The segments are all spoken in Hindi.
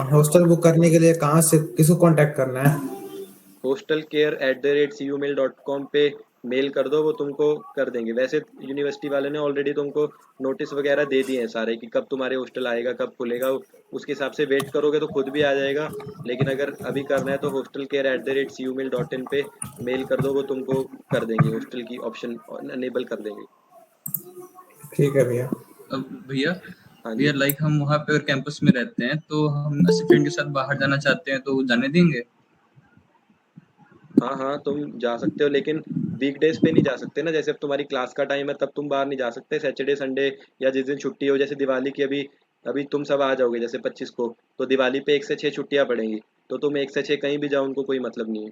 हॉस्टल बुक करने के लिए कहाँ से किसको कांटेक्ट करना है? hostelcare@cumil.com पे मेल कर दो, वो तुमको कर देंगे। वैसे यूनिवर्सिटी वाले ने ऑलरेडी तुमको नोटिस वगैरह दे दिए हैं सारे कि कब तुम्हारे हॉस्टल आएगा, कब खुलेगा। उसके हिसाब से वेट करोगे तो खुद भी आ जाएगा। लेकिन अगर अभी करना है तो hostelcare@cumil.in पे मेल कर दो, वो तुमको कर देंगे, हॉस्टल की ऑप्शन अनेबल कर देंगे। ठीक है भैया। अब भैया हाँ भैया जी। लाइक हम वहाँ पे और कैंपस में रहते हैं, तो हम ऐसे फ्रेंड के साथ बाहर जाना चाहते हैं तो जाने देंगे? हाँ हाँ, तुम जा सकते हो, लेकिन वीकडेज पे नहीं जा सकते ना। जैसे अब तुम्हारी क्लास का टाइम है तब तुम बाहर नहीं जा सकते। सैटरडे संडे या जिस दिन छुट्टी हो, जैसे दिवाली की अभी अभी तुम सब आ जाओगे जैसे 25 को, तो दिवाली पे 1 से 6 छुट्टियां पड़ेंगी। तो तुम 1 से 6 कहीं भी जाओ, उनको कोई मतलब नहीं है।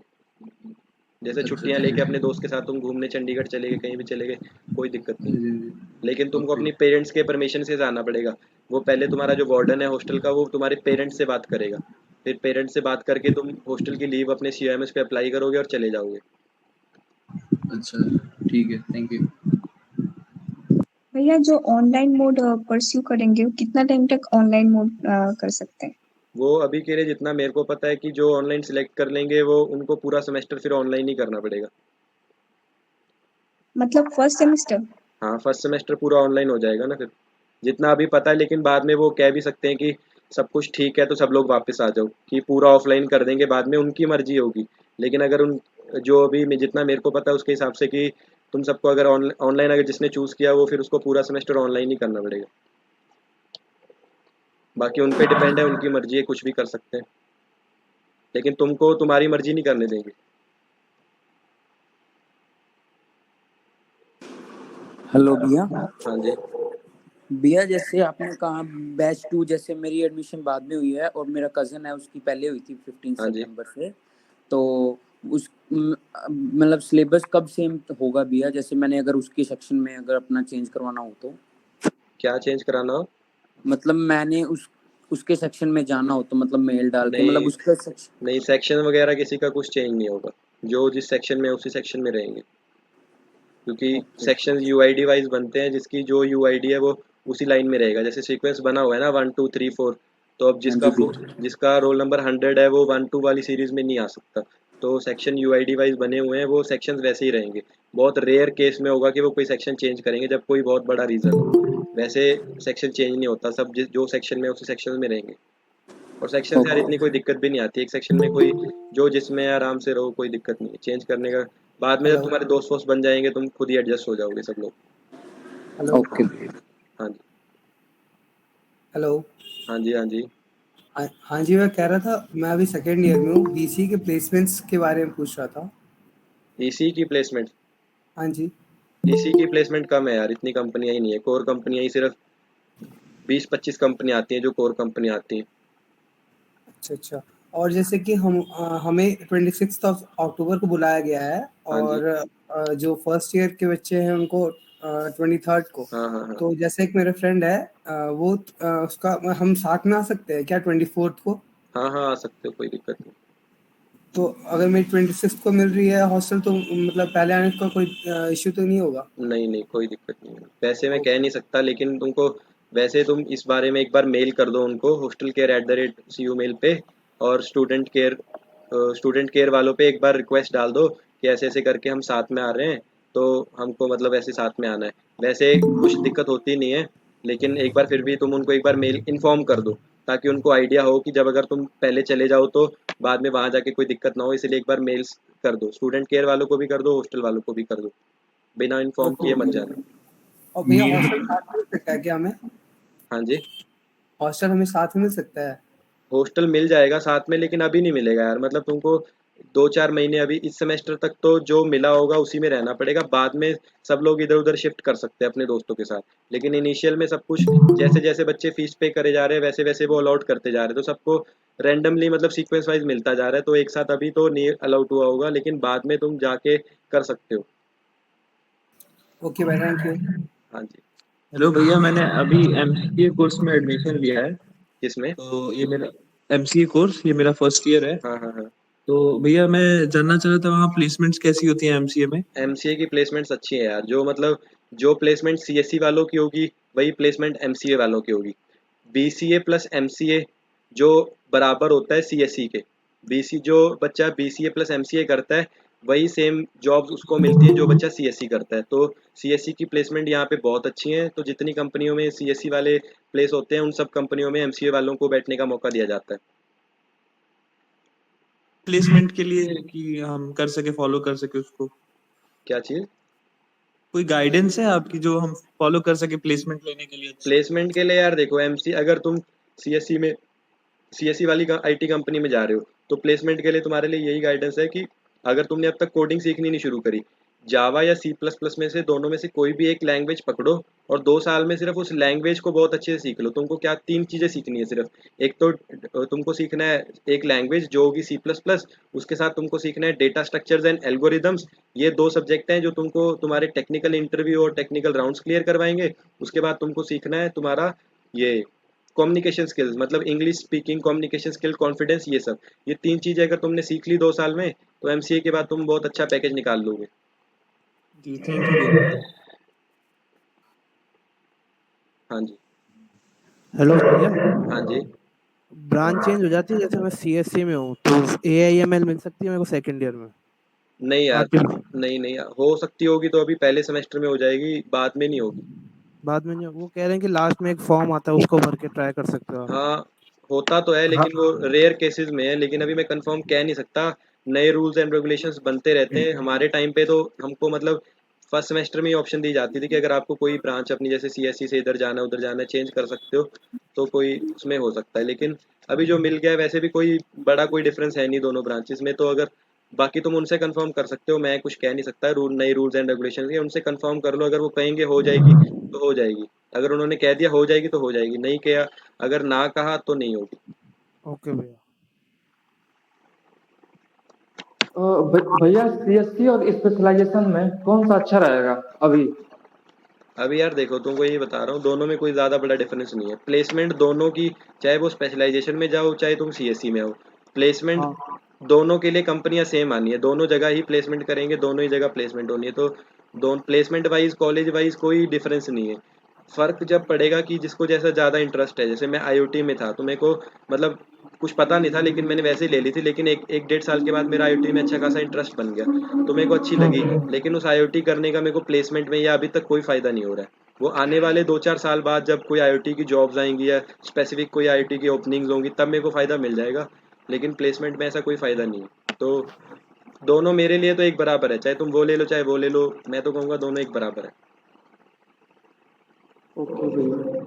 जैसे अच्छा छुट्टियां अच्छा। लेके अपने दोस्त के साथ तुम घूमने चंडीगढ़ चले गए, कहीं भी चले गए, कोई दिक्कत नहीं जी है। जी जी। लेकिन तुमको ओके। अपनी पेरेंट्स के परमिशन से जाना पड़ेगा। वो पहले तुम्हारा जो वार्डन है हॉस्टल का, वो तुम्हारे पेरेंट्स से बात करेगा। फिर पेरेंट्स से बात करके तुम हॉस्टल की लीव अपने COMS पे अप्लाई करोगे और चले जाओगे। अच्छा ठीक है, थैंक यू। भैया जो ऑनलाइन मोड परस्यू करेंगे वो कितना टाइम तक ऑनलाइन मोड कर सकते हैं? वो अभी के लिए जितना मेरे को पता है कि जो ऑनलाइन सिलेक्ट कर लेंगे वो उनको पूरा सेमेस्टर फिर ऑनलाइन ही करना पड़ेगा। मतलब फर्स्ट सेमेस्टर? हाँ, फर्स्ट सेमेस्टर पूरा ऑनलाइन हो जाएगा ना फिर, जितना अभी पता है। लेकिन बाद में वो कह भी सकते हैं कि सब कुछ ठीक है तो सब लोग वापस आ जाओ, कि पूरा ऑफलाइन कर देंगे, बाद में उनकी मर्जी होगी। लेकिन अगर उन जो अभी जितना मेरे को पता है उसके हिसाब से कि तुम सबको अगर ऑनलाइन अगर जिसने चूज़ किया वो फिर उसको पूरा सेमेस्टर ऑनलाइन ही करना पड़ेगा। बाकी उन पे डिपेंड है, उनकी मर्जी है, कुछ भी कर सकते हैं। लेकिन तुमको तुम्हारी मर्जी नहीं करने देंगे। हेलो भैया। हाँ जी। भैया जैसे आपने कहा बैच 2, जैसे मेरी एडमिशन बाद में हुई है और मेरा कज़न है उसकी पहले हुई थी 15 हाँ जी। सितंबर से। तो उस मतलब सिलेबस कब सेम होगा भैया? जैसे मैंने अगर उसके सेक्शन में अगर अपना चेंज करवाना हो तो? क्या चेंज कराना हो? मतलब मैंने उसके सेक्शन में जाना हो तो मतलब मेल डाल के मतलब नहीं उसके सेक्शन। नहीं, सेक्शन वगैरह किसी का कुछ चेंज नहीं होगा। जो जिस सेक्शन में है उसी सेक्शन में रहेंगे, क्योंकि ओके। सेक्शंस यूआईडी वाइज बनते हैं। जिसकी जो यूआईडी है वो उसी लाइन में रहेगा। जैसे सीक्वेंस बना हुआ है ना 1 2 3 4, तो अब हाँ जी जिसका रोल नंबर 100 है वो 1 2 वाली सीरीज में नहीं आ सकता। तो सेक्शन यूआईडी वाइज बने हुए हैं, वो सेक्शंस वैसे ही रहेंगे। बहुत रेयर केस में होगा कि वो कोई सेक्शन चेंज करेंगे जब कोई बहुत बड़ा रीज़न हो। वैसे सेक्शन चेंज नहीं होता, सब जो सेक्शन में है उसी सेक्शन में रहेंगे। और सेक्शन से यार ओके। इतनी कोई दिक्कत भी नहीं आती। एक सेक्शन में कोई जो जिसमें आराम से रहो, कोई दिक्कत नहीं है चेंज करने का। बाद में जब हेलो तुम्हारे दोस्त वोस्त बन जाएंगे तुम खुद ही एडजस्ट हो जाओगे सब लोग। Hello okay. हाँ जी। हेलो। हाँ जी। हाँ जी। हाँ जी, मैं कह रहा था मैं अभी सेकेंड ईयर में हूँ, बीसी के प्लेसमेंट्स के बारे में पूछ रहा था। ईसी की प्लेसमेंट? हाँ जी। ईसी की प्लेसमेंट कम है यार, इतनी कंपनियां ही नहीं है। कोर कंपनियां ही सिर्फ 20 25 कंपनियां आती हैं जो कोर कंपनियां आती हैं। अच्छा अच्छा। और जैसे कि हमें 26 अक्टूबर को बुलाया गया है, हाँ जी। और जो फर्स्ट ईयर के बच्चे हैं उनको 23 को। हाँ हाँ हाँ। तो जैसे एक मेरा फ्रेंड है, वो उसका हम साथ में आ सकते हैं क्या 24 को? हाँ हाँ, आ सकते हो, कोई दिक्कत नहीं। तो अगर मेरी 26 को मिल रही है हॉस्टल, तो मतलब पहले आने का कोई इश्यू तो नहीं होगा? नहीं नहीं, कोई दिक्कत नहीं है। वैसे मैं कह ओके। नहीं सकता, लेकिन तुमको वैसे तुम इस बारे में एक बार मेल कर दो उनको, hostelcare@cu मेल पे। और स्टूडेंट केयर वालों पे एक बार रिक्वेस्ट डाल दो कि ऐसे ऐसे करके हम साथ में आ रहे हैं, तो हमको मतलब ऐसे साथ में आना है। वैसे कुछ दिक्कत होती नहीं है, लेकिन एक बार फिर भी तुम उनको एक बार मेल इन्फॉर्म कर दो, ताकि उनको आइडिया हो कि जब अगर तुम पहले चले जाओ तो बाद में वहाँ जाके कोई दिक्कत ना हो। इसलिए एक बार मेल्स कर दो, स्टूडेंट केयर वालों को भी कर दो, हॉस्टल वालों को भी कर दो। बिना इन्फॉर्म ओके किए मत ओके। जाना। और भैया मेल हॉस्टल साथ में मिल सकता है क्या हमें? हाँ जी। हॉस्टल हमें साथ में मिल सकता है? हॉस्टल मिल जाएगा साथ में, लेकिन अभी नहीं मिलेगा यार। मतलब तुमको 2 4 महीने अभी इस सेमेस्टर तक तो जो मिला होगा उसी में रहना पड़ेगा। बाद में सब लोग इधर उधर शिफ्ट कर सकते हैं अपने दोस्तों के साथ। लेकिन इनिशियल में सब कुछ जैसे जैसे बच्चे फीस पे करे जा रहे हैं वैसे वैसे वो अलॉट करते जा रहे हैं, तो सबको रैंडमली मतलब सीक्वेंस वाइज मिलता जा रहा है। तो एक साथ अभी तो नहीं अलाउड हुआ होगा, लेकिन बाद में तुम जाके कर सकते हो। ओके भाई, थैंक यू। हाँ जी। हेलो भैया, मैंने अभी एमसीए कोर्स में एडमिशन लिया है। किसमें? तो ये मेरा एमसीए कोर्स, ये मेरा फर्स्ट ईयर है। हाँ हाँ हाँ। तो भैया मैं जानना चाह रहा था वहाँ प्लेसमेंट्स कैसी होती हैं एमसीए में? एमसीए की प्लेसमेंट्स अच्छी है यार। जो मतलब जो प्लेसमेंट सीएससी वालों की होगी वही प्लेसमेंट एमसीए वालों की होगी। बीसीए प्लस एमसीए जो बराबर होता है CSE के। BC जो बच्चा BCA प्लस MCA करता है वही सेम जॉब्स उसको मिलती है जो बच्चा CSE करता है। तो CSE की प्लेसमेंट यहाँ पे बहुत अच्छी है। तो जितनी कंपनियों में CSE वाले प्लेस होते हैं उन सब कंपनियों में MCA वालों को बैठने का मौका दिया जाता है। प्लेसमेंट के लिए कि हम कर सके, फॉलो कर सके उसको, क्या चीज़? कोई गाइडेंस है आपकी जो हम फॉलो कर सके प्लेसमेंट लेने के लिए? प्लेसमेंट के लिए यार देखो, अगर तुम CSE वाली IT कंपनी में जा रहे हो तो प्लेसमेंट के लिए तुम्हारे लिए यही गाइडेंस है कि अगर तुमने अब तक कोडिंग सीखनी नहीं शुरू करी, जावा या C++ में से दोनों में से कोई भी एक लैंग्वेज पकड़ो और 2 साल में सिर्फ उस लैंग्वेज को बहुत अच्छे से सीख लो। तुमको क्या 3 चीज़ें सीखनी है सिर्फ। एक तो तुमको सीखना है एक लैंग्वेज जो होगी C++, उसके साथ तुमको सीखना है डेटा स्ट्रक्चर्स एंड एल्गोरिदम्स। ये 2 सब्जेक्ट हैं जो तुमको तुम्हारे टेक्निकल इंटरव्यू और टेक्निकल राउंड्स क्लियर करवाएंगे। उसके बाद तुमको सीखना है तुम्हारा ये कम्युनिकेशन स्किल्स, मतलब English speaking, communication skill, confidence, ये सब। ये 3 चीज़ें अगर तुमने सीख ली 2 साल में तो MCA के बाद तुम बहुत अच्छा पैकेज निकाल लोगे। जी, थैंक यू भैया। हाँ जी। हेलो भैया, हाँ जी। ब्रांच चेंज हो जाती है जैसे मैं CSC में हूँ तो AIML मिल सकती है मेरे को सेकंड ईयर में? नहीं यार, आपके नहीं हो सकती होगी तो अभी पहले सेमेस्टर में हो जाएगी, बाद में नहीं होगी। बाद में नहीं, वो कह रहे हैं कि लास्ट में एक फॉर्म आता है उसको भर के ट्राई कर सकते हो आप। हाँ, होता तो है हाँ, लेकिन वो रेयर केसेस में है, लेकिन अभी मैं कंफर्म कह नहीं सकता। नए रूल्स एंड रेगुलेशंस बनते रहते हैं। हमारे टाइम पे तो हमको मतलब फर्स्ट सेमेस्टर में ही ऑप्शन दी जाती थी कि अगर आपको कोई ब्रांच अपनी जैसे CSE से इधर जाना है उधर जाना है चेंज कर सकते हो, तो कोई उसमें हो सकता है। लेकिन अभी जो मिल गया है वैसे भी कोई बड़ा कोई डिफरेंस है नहीं दोनों ब्रांचेस में। तो अगर बाकी तुम उनसे कंफर्म कर सकते हो, मैं कुछ कह नहीं सकता। नए रूल्स एंड रेगुलेशन के उनसे कंफर्म कर लो, अगर वो कहेंगे हो जाएगी तो हो जाएगी। अगर उन्होंने कह दिया हो जाएगी तो हो जाएगी, नहीं किया, अगर ना कहा तो नहीं होगी। ओके भैया। भैया CSC और स्पेशलाइजेशन में कौन सा अच्छा रहेगा अभी? अभी यार देखो, तुमको ये बता रहा हूँ, दोनों में कोई ज़्यादा बड़ा डिफरेंस नहीं है। प्लेसमेंट दोनों की, चाहे वो स्पेशलाइजेशन में जाओ चाहे तुम CSE में हो, प्लेसमेंट हाँ। दोनों के लिए कंपनियां सेम आनी है। दोनों जगह ही प्लेसमेंट करेंगे, दोनों ही जगह प्लेसमेंट होनी है। तो दोनों प्लेसमेंट वाइज कॉलेज वाइज कोई डिफरेंस नहीं है। फ़र्क जब पड़ेगा कि जिसको जैसा ज़्यादा इंटरेस्ट है। जैसे मैं IoT में था तो मेरे को मतलब कुछ पता नहीं था, लेकिन मैंने वैसे ही ले ली थी। लेकिन एक डेढ़ साल के बाद मेरा IoT में अच्छा खासा इंटरेस्ट बन गया तो मेरे को अच्छी लगी। लेकिन उस IoT करने का मेरे को प्लेसमेंट में या अभी तक कोई फ़ायदा नहीं हो रहा है। वो आने वाले 2-4 साल बाद जब कोई IoT की जॉब्स आएंगी या स्पेसिफिक कोई IoT की ओपनिंग्स होंगी तब मेरे को फ़ायदा मिल जाएगा। लेकिन प्लेसमेंट में ऐसा कोई फ़ायदा नहीं है। तो दोनों मेरे लिए तो एक बराबर है, चाहे तुम वो ले लो चाहे वो ले लो। मैं तो कहूँगा दोनों एक बराबर है। ओके भैया।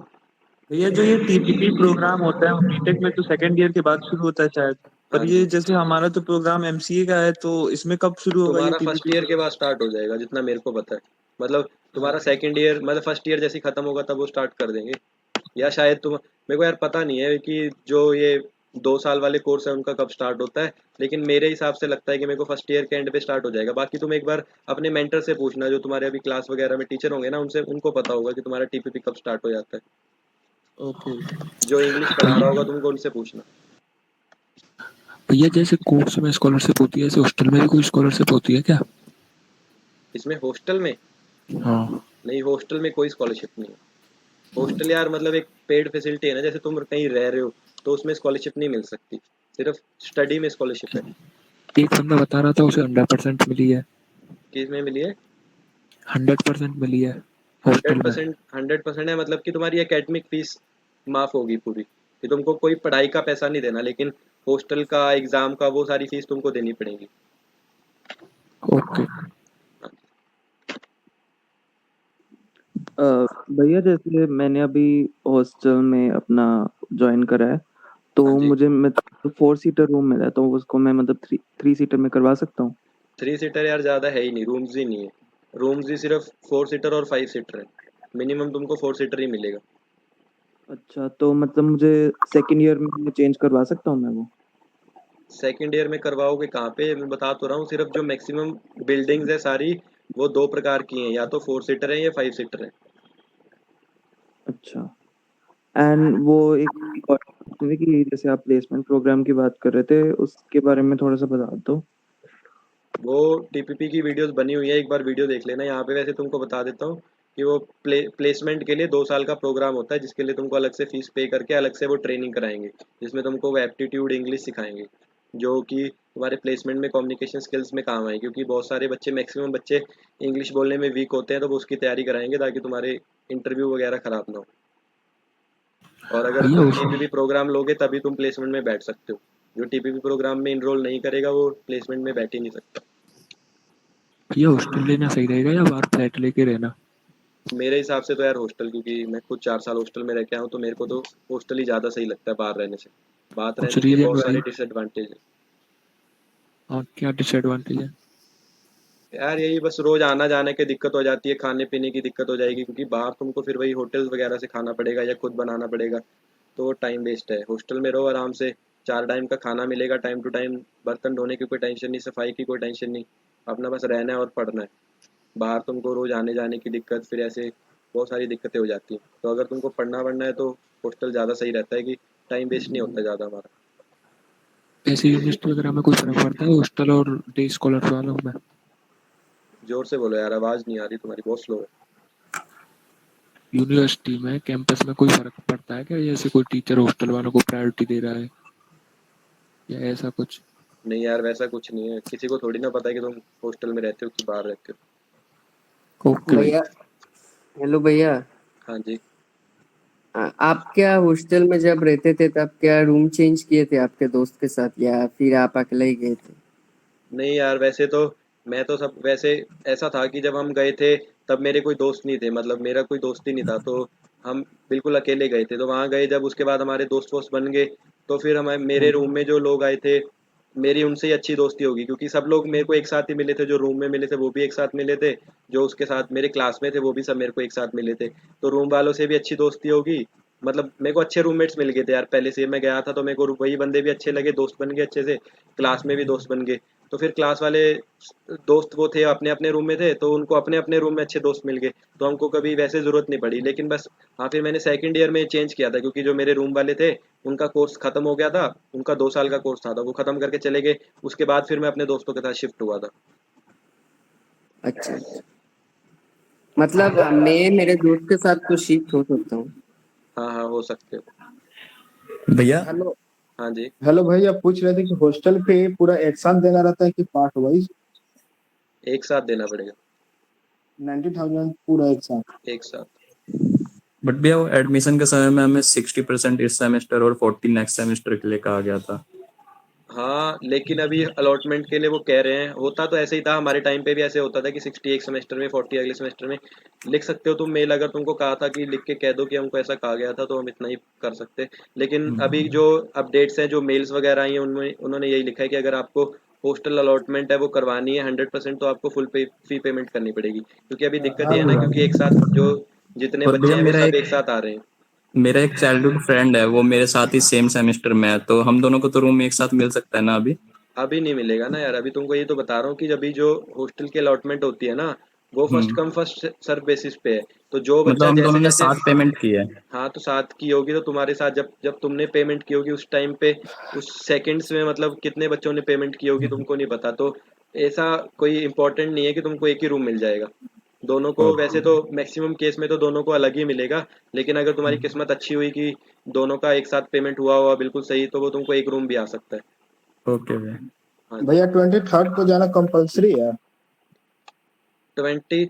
भैया जो ये TPP प्रोग्राम होता है वो बीटेक में तो सेकंड ईयर के बाद शुरू होता है शायद, हाँ पर जी, ये जैसे हमारा तो प्रोग्राम MCA का है तो इसमें कब शुरू होगा ये तुम्हारा फर्स्ट TPP ईयर के प्रोग्राम? बाद स्टार्ट हो जाएगा जितना मेरे को पता है। मतलब हाँ। तुम्हारा सेकंड ईयर, मतलब फर्स्ट ईयर जैसे ख़त्म होगा तब वो स्टार्ट कर देंगे। या शायद तुम, मेरे को यार पता नहीं है कि जो ये 2 साल वाले कोर्स है उनका कब स्टार्ट होता है। लेकिन मेरे हिसाब से लगता है कि मेरे को फर्स्ट ईयर के एंड पे स्टार्ट हो जाएगा। बाकी तुम एक बार अपने मेंटर से पूछना, जो तुम्हारे अभी क्लास वगैरह में टीचर होंगे ना, उनसे, उनको पता होगा कि तुम्हारा TPP कब स्टार्ट हो जाता है। ओके। जो इंग्लिश पढ़ा रहा होगा तुमको उनसे पूछना। भैया जैसे कोर्स में स्कॉलरशिप होती है ऐसे हॉस्टल में भी कोई स्कॉलरशिप होती है क्या? इसमें हॉस्टल में हाँ। नहीं, हॉस्टल में कोई स्कॉलरशिप नहीं है। हॉस्टल यार मतलब एक पेड फैसिलिटी है ना, जैसे तुम कहीं रह रहे हो तो उसमें स्कॉलरशिप नहीं मिल सकती, सिर्फ स्टडी में स्कॉलरशिप है। एक बंदा बता रहा था उसे 100% मिली है। किस में मिली है? 100% मिली है हंड्रेड हॉस्टल में। परसेंट 100% है, मतलब कि तुम्हारी एकेडमिक फीस माफ होगी पूरी, कि तुमको कोई पढ़ाई का पैसा नहीं देना, लेकिन हॉस्टल का, एग्जाम का, वो सारी फीस तुमको देनी पड़ेगी। ओके। भैया जैसे मैंने अभी हॉस्टल में अपना ज्वाइन करा है तो हाँ जी। मुझे मतलब 4 सीटर रूम मिला है तो उसको मैं मतलब 3 सीटर में करवा सकता हूँ? 3 सीटर यार ज़्यादा है ही नहीं, रूम्स ही नहीं है। रूम्स ही सिर्फ 4 सीटर और 5 सीटर है। मिनिमम तुमको 4 सीटर ही मिलेगा। अच्छा, तो मतलब मुझे सेकंड ईयर में चेंज करवा सकता हूँ मैं वो? सेकंड ईयर में करवाओगे कहाँ पे? मैं बता तो रहा हूँ, सिर्फ जो मैक्सिमम बिल्डिंग्स है सारी वो 2 प्रकार की हैं, या तो 4 सीटर है या 5 सीटर है। अच्छा। एंड वो एक और क्वेश्चन है कि जैसे आप प्लेसमेंट प्रोग्राम की बात कर रहे थे उसके बारे में थोड़ा सा बता दो। वो TPP की वीडियोस बनी हुई है, एक बार वीडियो देख लेना। यहाँ पे वैसे तुमको बता देता हूँ, कि वो प्लेसमेंट के लिए 2 साल का प्रोग्राम होता है, जिसके लिए तुमको अलग से फीस पे करके अलग से वो ट्रेनिंग कराएंगे, जिसमें तुमको वो एप्टीट्यूड इंग्लिश सिखाएंगे, जो कि तुम्हारे प्लेसमेंट में कम्युनिकेशन स्किल्स में काम आए, क्योंकि बहुत सारे बच्चे, मैक्सिमम बच्चे इंग्लिश बोलने में वीक होते हैं, तो वो उसकी तैयारी कराएंगे ताकि तुम्हारे इंटरव्यू वगैरह ख़राब ना हो। और अगर भैया तुम उस टीपीपी प्रोग्राम लोगे तभी तुम प्लेसमेंट में बैठ सकते हो। जो टीपीपी प्रोग्राम में इनरोल नहीं करेगा वो प्लेसमेंट में बैठ ही नहीं सकता। भैया हॉस्टल लेना सही रहेगा या बाहर फ्लैट लेके रहना? मेरे हिसाब से तो यार हॉस्टल, क्योंकि मैं खुद 4 साल हॉस्टल में रह के आया हूँ, तो मेरे को तो हॉस्टल ही ज़्यादा सही लगता है बाहर रहने से। बाहर कुछ रहने के रीजन बहुत सारे भाई? डिसएडवांटेज हैं। हाँ, क्या डिसएडवांटेज है? यार यही बस रोज़ आना जाने की दिक्कत हो जाती है, खाने पीने की दिक्कत हो जाएगी, क्योंकि बाहर तुमको फिर वही होटल्स वगैरह से खाना पड़ेगा या खुद बनाना पड़ेगा, तो वो टाइम वेस्ट है। हॉस्टल में रहो आराम से, 4 टाइम का खाना मिलेगा टाइम टू टाइम, बर्तन धोने की कोई टेंशन नहीं, सफाई की कोई टेंशन नहीं, अपना बस रहना है और पढ़ना है। बाहर तुमको रोज़ आने जाने की दिक्कत, फिर ऐसे बहुत सारी दिक्कतें हो जाती हैं। तो अगर तुमको पढ़ना वढ़ना है तो हॉस्टल ज़्यादा सही रहता है, कि टाइम वेस्ट नहीं होता ज़्यादा हमारा। ऐसे यूनिवर्सिटी वगैरह में कोई फर्क पड़ता है हॉस्टल और डे स्कॉलर वालों में? ज़ोर से बोलो यार, आवाज़ नहीं आ रही तुम्हारी, बहुत स्लो है। यूनिवर्सिटी में कैंपस में कोई फर्क पड़ता है क्या, जैसे कोई टीचर हॉस्टल वालों को प्रायोरिटी दे रहा है या ऐसा कुछ? नहीं यार, वैसा कुछ नहीं है, किसी को थोड़ी ना पता है कि तुम हॉस्टल में रहते हो कि बाहर रहते हो। ओके भाई। भैया, हेलो भैया। हाँ जी। आप क्या हॉस्टल में जब रहते थे तब क्या रूम चेंज किए थे आपके दोस्त के साथ, या फिर आप अकेले ही गए थे? नहीं यार, वैसे तो मैं तो सब वैसे ऐसा था कि जब हम गए थे तब मेरे कोई दोस्त नहीं थे, मतलब मेरा कोई दोस्त ही नहीं था, तो हम बिल्कुल अकेले गए थे। तो वहाँ गए जब, उसके बाद हमारे दोस्त वोस्त बन गए, तो फिर हमारे मेरे रूम में जो लोग आए थे, मेरी उनसे ही अच्छी दोस्ती होगी, क्योंकि सब लोग मेरे को एक साथ ही मिले थे। जो रूम में मिले थे वो भी एक साथ मिले थे, जो उसके साथ मेरे क्लास में थे वो भी सब मेरे को एक साथ मिले थे, तो रूम वालों से भी अच्छी दोस्ती होगी। मतलब मेरे को अच्छे रूममेट्स मिल गए थे यार, पहले से मैं गया था तो मेरे को वही बंदे भी अच्छे लगे, दोस्त बन गए अच्छे से, क्लास में भी दोस्त बन गए। तो फिर क्लास वाले दोस्त वो थे अपने अपने रूम में थे, तो उनको अपने अपने रूम में अच्छे दोस्त मिल गए, तो हमको कभी वैसे ज़रूरत नहीं पड़ी। लेकिन बस हाँ, फिर मैंने सेकंड ईयर में चेंज किया था, क्योंकि जो मेरे रूम वाले थे उनका कोर्स ख़त्म हो गया था, उनका 2 साल का कोर्स था, तो वो ख़त्म करके चले गए। उसके बाद फिर मैं अपने दोस्तों के साथ शिफ्ट हुआ था। अच्छा अच्छा। मतलब मैं मेरे दोस्त के साथ तो शिफ्ट हो सकता हूँ। हाँ हाँ, हो सकते हो। भैया हेलो। हाँ जी। हेलो भैया, पूछ रहे थे कि हॉस्टल पे पूरा एक साथ देना रहता है कि पार्ट वाइज? एक साथ देना पड़ेगा। 90,000 पूरा एक साथ? एक साथ। बट भैया वो एडमिशन के समय में हमें 60% इस सेमेस्टर और 40 नेक्स्ट सेमेस्टर के लिए कहा गया था। हाँ, लेकिन अभी अलॉटमेंट के लिए वो कह रहे हैं, होता तो ऐसे ही था, हमारे टाइम पे भी ऐसे होता था कि 60 एक सेमेस्टर में, 40 अगले सेमेस्टर में। लिख सकते हो तुम मेल, अगर तुमको कहा था कि लिख के कह दो कि हमको ऐसा कहा गया था, तो हम इतना ही कर सकते। लेकिन अभी जो अपडेट्स हैं, जो मेल्स वगैरह आई हैं, उनमें उन्होंने यही लिखा है कि अगर आपको हॉस्टल अलॉटमेंट है वो करवानी है 100%, तो आपको फुल फी पेमेंट करनी पड़ेगी, क्योंकि अभी दिक्कत हाँ ये है ना, भैया। क्योंकि एक साथ जो जितने और बच्चे भैया हैं वो सब एक साथ आ रहे हैं। मेरा एक चाइल्डहुड फ्रेंड है, वो मेरे साथ ही सेम सेमेस्टर में है, तो हम दोनों को तो रूम एक साथ मिल सकता है ना अभी? अभी नहीं मिलेगा ना यार, अभी तुमको ये तो बता रहा हूँ कि अभी जो हॉस्टल की अलॉटमेंट होती है ना, वो first come first serve basis पे है। तो जो मतलब बच्चा हम जैसे दोनों ने जैसे, साथ पेमेंट की है। हाँ तो साथ की होगी, तो तुम्हारे साथ जब जब तुमने पेमेंट की होगी उस टाइम पे, उस सेकंड्स में मतलब कितने बच्चों ने पेमेंट की होगी तुमको नहीं पता, तो ऐसा कोई इम्पोर्टेंट नहीं है कि तुमको एक ही रूम मिल जाएगा। दोनों को वैसे तो मैक्सिमम केस में तो दोनों को अलग ही मिलेगा, लेकिन अगर तुम्हारी किस्मत अच्छी हुई कि दोनों का एक साथ पेमेंट हुआ हुआ बिल्कुल सही, तो वो तुमको एक रूम भी आ सकता है। ओके भैया। हाँ जी। भैया 23rd को जाना कंपलसरी है? 20,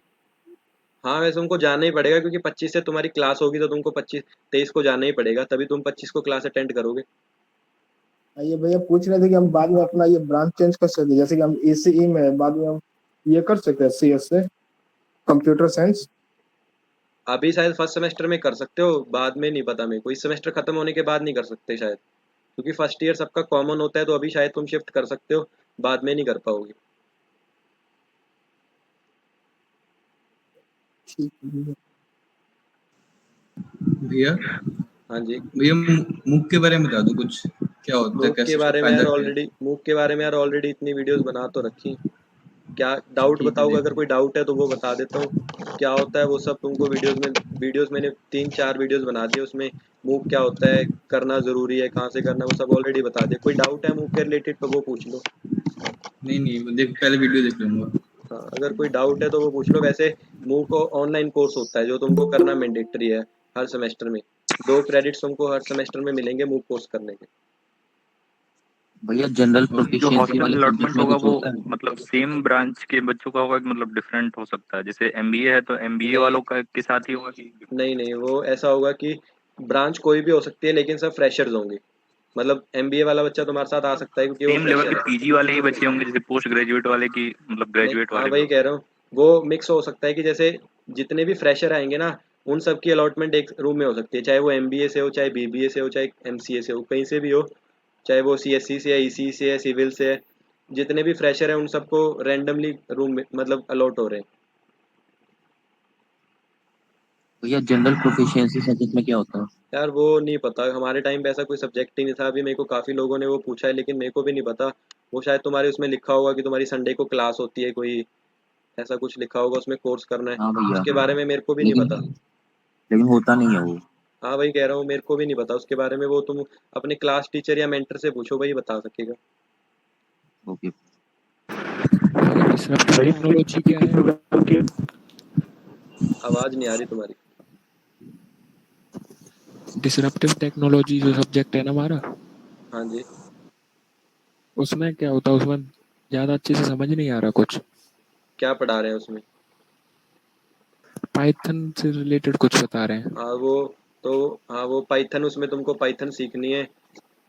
हाँ वैसे तुमको जाना ही पड़ेगा, क्योंकि 25 से तुम्हारी क्लास होगी, तो तुमको 23 को जाना ही पड़ेगा, तभी तुम 25 को क्लास अटेंड करोगे। ये भैया पूछ रहे थे कि हम बाद में अपना ये ब्रांच चेंज कर सकते हैं, जैसे कि हम ACE में बाद में हम ये कर सकते हैं CS से कंप्यूटर साइंस? अभी शायद फर्स्ट सेमेस्टर में कर सकते हो, बाद में नहीं पता मेरे को, इस सेमेस्टर खत्म होने के बाद नहीं कर सकते शायद, क्योंकि फर्स्ट ईयर सबका कॉमन होता है, तो अभी शायद तुम शिफ्ट कर सकते हो, बाद में नहीं कर पाओगे। ठीक है भैया। हाँ जी। भैया मूक के बारे में बता दो कुछ, क्या होता है, मूक के कैसे उसका बारे में फायदा यार क्या है? ऑलरेडी मूक के बारे में यार ऑलरेडी इतनी वीडियोस बना तो रखी। क्या डाउट ठीक है बताओगे? अगर देखो। कोई डाउट है तो वो बता देता हूँ। क्या होता है वो सब तुमको वीडियोस मैंने 3-4 वीडियोस बना दिए, उसमें मूक क्या होता है, करना ज़रूरी है, कहाँ से करना है, वो सब ऑलरेडी बता दिया। कोई डाउट है मूक के रिलेटेड तो वो पूछ लो। नहीं नहीं, देख पहले वीडियो देख लूंगा। हाँ, अगर कोई डाउट है तो वो पूछ लो। वैसे मूव को ऑनलाइन कोर्स होता है जो तुमको करना मैंडेटरी है हर सेमेस्टर में। 2 क्रेडिट्स तुमको हर सेमेस्टर में मिलेंगे मूव कोर्स करने के। भैया जनरल जो प्रोफिशिएंसी हॉस्टल वाले सब्जेक्ट अलॉटमेंट में होगा कुछ वो होता है? मतलब सेम ब्रांच के बच्चों का होगा कि मतलब डिफरेंट हो सकता है? जैसे एमबीए है तो एमबीए नहीं वालों का के साथ ही होगा कि नहीं वो ऐसा होगा कि ब्रांच कोई भी हो सकती है लेकिन सब फ्रेशर्स होंगे। मतलब एमबीए वाला बच्चा तुम्हारे साथ आ सकता है क्योंकि वो सेम लेवल फ्रेशर के है। पीजी वाले ही बच्चे होंगे जैसे पोस्ट ग्रेजुएट वाले की मतलब नहीं, ग्रेजुएट हाँ वाले भी वही हो कह सकते रहा हूँ। वो मिक्स हो सकता है कि जैसे जितने भी फ्रेशर आएंगे ना उन सब की अलॉटमेंट एक रूम में हो सकती है, चाहे वो एमबीए से हो, चाहे बीबीए से हो, चाहे एमसीए से हो, कहीं से भी हो, चाहे वो सीएससी से है, ईसी से है, सिविल से है। जितने भी फ्रेशर हैं उन सबको रैंडमली रूम में मतलब अलॉट हो रहे हैं। भैया जनरल प्रोफिशिएंसी सब्जेक्ट में क्या होता है? यार वो नहीं पता, हमारे टाइम पे ऐसा कोई सब्जेक्ट ही नहीं था। अभी मेरे को काफ़ी लोगों ने वो पूछा है लेकिन मेरे को भी नहीं पता। वो शायद तुम्हारे उसमें लिखा होगा कि तुम्हारी संडे को क्लास होती है कोई, ऐसा कुछ लिखा होगा उसमें कोर्स करना है। हाँ भैया, उसके बारे में मेरे को भी नहीं लेकिन पता। लेकिन होता नहीं है वो। हाँ वही कह रहा हूँ, मेरे को भी नहीं पता उसके बारे में। वो तुम अपने क्लास टीचर या मेंटर से पूछो, वही बता सकेगा। ओके। भैया डिसरप्टिव टेक्नोलॉजी क्या है? आवाज़ नहीं आ रही तुम्हारी। डिसरप्टिव टेक्नोलॉजी जो सब्जेक्ट है ना हमारा, हाँ जी। उसमें क्या होता है? उसमें ज़्यादा अच्छे से समझ नहीं आ रहा कुछ। क्या पढ़ा रहे हैं उसमें? पाइथन से रिलेटेड कुछ बता रहे हैं। हाँ वो तो हाँ वो पाइथन, उसमें तुमको पाइथन सीखनी है।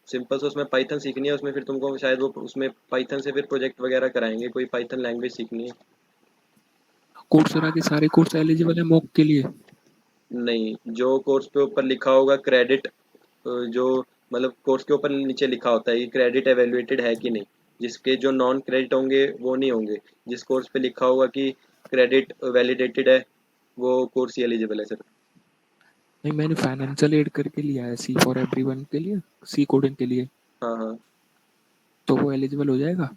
सिंपल से उसमें पाइथन सीखनी है। उसमें फिर तुमको शायद वो उसमें पाइथन से फिर प्रोजेक्ट वगैरह कराएंगे, कोई पाइथन लैंग्वेज सीखनी है। कोर्सेरा के सारे कोर्स एलिजिबल है मॉक के लिए? नहीं, जो कोर्स पे ऊपर लिखा होगा क्रेडिट, जो मतलब कोर्स के ऊपर नीचे लिखा होता है कि क्रेडिट एवेल्युएटेड है कि नहीं, जिसके जो नॉन क्रेडिट होंगे वो नहीं होंगे। जिस कोर्स पे लिखा होगा कि क्रेडिट वैलिडेटेड है वो कोर्स ही एलिजिबल है सिर्फ। नहीं, मैंने फाइनेंशियल एड करके लिया है सी फॉर एवरीवन के लिए, सी कोडिंग के लिए, हाँ हाँ, तो वो एलिजिबल हो जाएगा?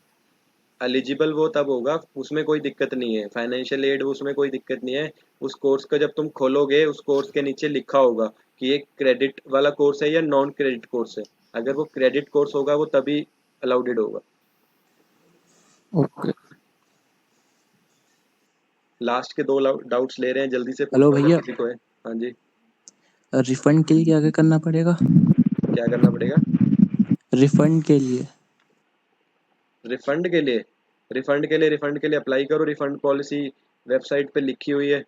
एलिजिबल वो तब होगा, उसमें कोई दिक्कत नहीं है। फाइनेंशियल एड उसमें कोई दिक्कत नहीं है। उस कोर्स का जब तुम खोलोगे उस कोर्स के नीचे लिखा होगा कि ये क्रेडिट वाला कोर्स है या नॉन क्रेडिट कोर्स है। अगर वो क्रेडिट कोर्स होगा वो तभी अलाउडेड होगा। ओके। लास्ट के 2 डाउट्स ले रहे हैं, जल्दी से पूछ हेलो लो अगर भैया, किसी को है। हाँ जी। रिफंड के लिए क्या क्या करना पड़ेगा? क्या करना पड़ेगा? रिफंड के लिए रिफंड के लिए रिफंड के लिए अप्लाई करो। रिफंड पॉलिसी वेबसाइट पे लिखी हुई है।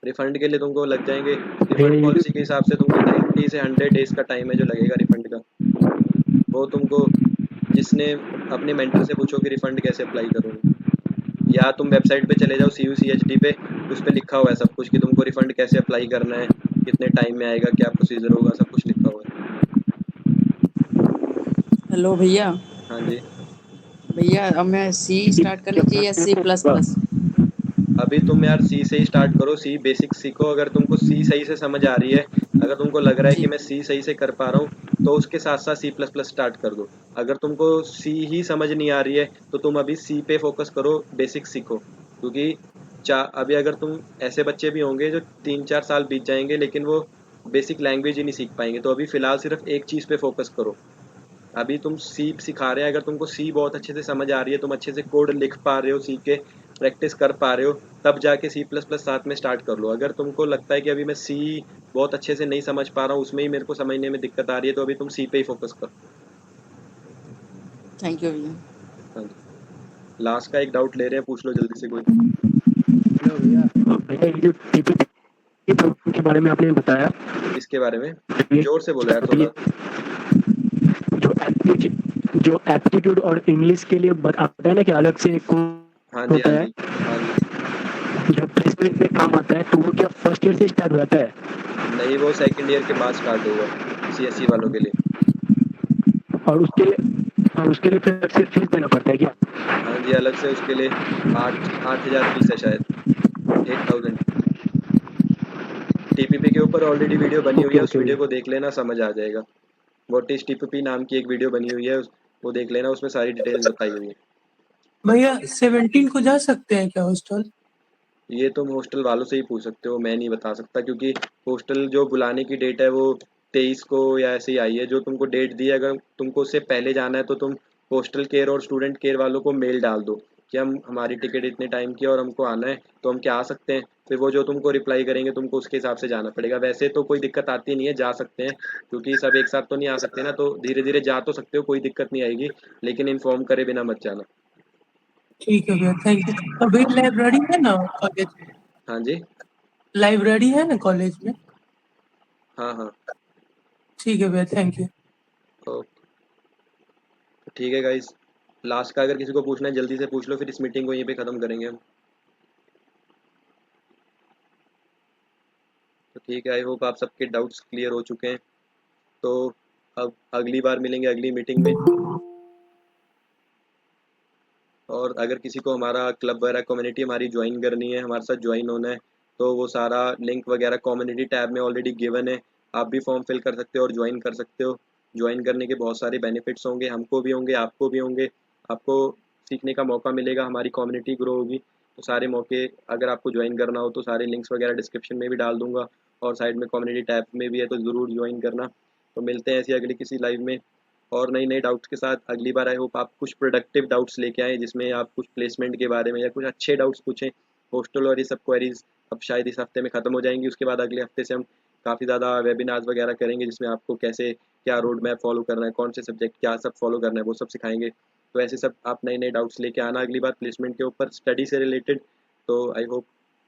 रिफंड के लिए तुमको लग जाएंगे, रिफंड पॉलिसी के हिसाब से तुमको 90 से 100 डेज का टाइम है जो लगेगा रिफंड का। वो तुमको जिसने अपने मेंटर से पूछो कि रिफंड कैसे अप्लाई करोगे, या तुम वेबसाइट पे चले जाओ CUCHD पे, उस पे लिखा हुआ है सब कुछ कि तुमको रिफंड कैसे अप्लाई करना है, कितने टाइम में आएगा, क्या प्रोसीजर होगा, सब कुछ लिखा हुआ है। हेलो भैया। हाँ जी। भैया अब मैं सी स्टार्ट करनी चाहिए या C++? अभी तुम यार सी से ही स्टार्ट करो। सी बेसिक सीखो। अगर तुमको सी सही से समझ आ रही है, अगर तुमको लग रहा है कि जी। मैं सी सही से कर पा रहा हूँ, तो उसके साथ साथ C++ स्टार्ट कर दो। अगर तुमको सी ही समझ नहीं आ रही है तो तुम अभी सी पे फोकस करो, बेसिक सीखो। क्योंकि अभी अगर तुम, ऐसे बच्चे भी होंगे जो 3-4 साल बीत जाएंगे लेकिन वो बेसिक लैंग्वेज ही नहीं सीख पाएंगे। तो अभी फ़िलहाल सिर्फ एक चीज़ पे फोकस करो। अभी तुम सी सिखा रहे हैं, अगर तुमको सी बहुत अच्छे से समझ आ रही है, तुम अच्छे से कोड लिख पा रहे हो, सी के प्रैक्टिस कर पा रहे हो, तब जाके C++ साथ में स्टार्ट कर लो। अगर तुमको लगता है कि अभी मैं सी बहुत अच्छे से नहीं समझ पा रहा हूँ, उसमें ही मेरे को समझने में दिक्कत आ रही है, तो अभी तुम सी पे ही फोकस करो। थैंक यू भैया। हाँ जी। लास्ट का एक डाउट ले रहे हैं, पूछ लो जल्दी से कोई। हेलो भैया। भैया ये जो टीपीपी प्रोग्राम के बारे में आपने बताया, इसके बारे में ये जोर से बोलो यार थोड़ा। जो एप्टीट्यूड और इंग्लिश के लिए आता है ना कि अलग से एक हाँ कोर्स जी, होता हाँ है जी, हाँ जी। जो प्लेसमेंट में काम आता है, तो वो क्या फर्स्ट ईयर से स्टार्ट हो जाता है? नहीं, वो सेकंड ईयर के बाद स्टार्ट होगा CSE वालों के लिए। और उसके लिए फिर अलग से फीस देना पड़ता है क्या? हाँ जी, अलग से उसके लिए 8,000 फीस है शायद, 8,000। टीपीपी के ऊपर ऑलरेडी वीडियो बनी हुई ओके है, उस ओके वीडियो भैया। को देख लेना, समझ आ जाएगा। व्हाट इज टीपीपी नाम की एक वीडियो बनी हुई है, वो देख लेना, उसमें सारी डिटेल्स बताई हुई है। भैया 17 को जा सकते हैं क्या हॉस्टल? ये तुम हॉस्टल वालों से ही पूछ सकते हो, मैं नहीं बता सकता, क्योंकि हॉस्टल जो बुलाने की डेट है वो 23 को या ऐसे ही आई है, जो तुमको डेट दी है। अगर तुमको उससे पहले जाना है तो तुम हॉस्टल केयर और स्टूडेंट केयर वालों को मेल डाल दो कि हमारी टिकट इतने टाइम की है और हमको आना है, तो हम क्या आ सकते हैं। फिर वो जो तुमको रिप्लाई करेंगे तुमको उसके हिसाब से जाना पड़ेगा। वैसे तो कोई दिक्कत आती नहीं है, जा सकते हैं, क्योंकि सब एक साथ तो नहीं आ सकते ना, तो धीरे धीरे जा तो सकते हो, कोई दिक्कत नहीं आएगी, लेकिन इन्फॉर्म करे बिना मत जाना। ठीक है भैया, थैंक यू। और भैया लाइब्रेरी है ना कॉलेज में? हाँ जी, लाइब्रेरी है ना कॉलेज में? हाँ हाँ, ठीक है भैया, थैंक यू। ओके, तो ठीक है गाइस, लास्ट का अगर किसी को पूछना है जल्दी से पूछ लो, फिर इस मीटिंग को यहीं पे ख़त्म करेंगे हम। तो ठीक है, आई होप आप सबके डाउट्स क्लियर हो चुके हैं। तो अब अगली बार मिलेंगे अगली मीटिंग में। और अगर किसी को हमारा क्लब वगैरह कम्युनिटी हमारी ज्वाइन करनी है, हमारे साथ ज्वाइन होना है, तो वो सारा लिंक वगैरह कम्युनिटी टैब में ऑलरेडी गिवन है, आप भी फॉर्म फिल कर सकते हो और ज्वाइन कर सकते हो। ज्वाइन करने के बहुत सारे बेनिफिट्स होंगे, हमको भी होंगे, आपको भी होंगे, आपको सीखने का मौका मिलेगा, हमारी कम्युनिटी ग्रो होगी। तो सारे मौके, अगर आपको ज्वाइन करना हो तो सारे लिंक्स वगैरह डिस्क्रिप्शन में भी डाल दूंगा, और साइड में कम्युनिटी टैब में भी है, तो ज़रूर ज्वाइन करना। तो मिलते हैं ऐसी अगली किसी लाइव में और नई नई डाउट्स के साथ अगली बार। आई होप आप कुछ प्रोडक्टिव डाउट्स लेके आएँ, जिसमें आप कुछ प्लेसमेंट के बारे में या कुछ अच्छे डाउट्स पूछें। हॉस्टल और ये सब क्वेरीज अब शायद इस हफ्ते में ख़त्म हो जाएंगी, उसके बाद अगले हफ्ते से हम काफ़ी ज़्यादा वेबिनार्स वगैरह करेंगे, जिसमें आपको कैसे क्या रोड मैप फॉलो करना है, कौन से सब्जेक्ट क्या सब फॉलो करना है, वो सब सिखाएंगे। तो ऐसे सब आप नए नए डाउट्स लेके आना अगली बार प्लेसमेंट के ऊपर, स्टडी से रिलेटेड। तो आई होप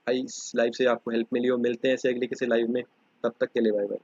इस लाइव से आपको हेल्प मिली हो। मिलते हैं ऐसे अगली किसी लाइव में, तब तक के लिए बाय बाय।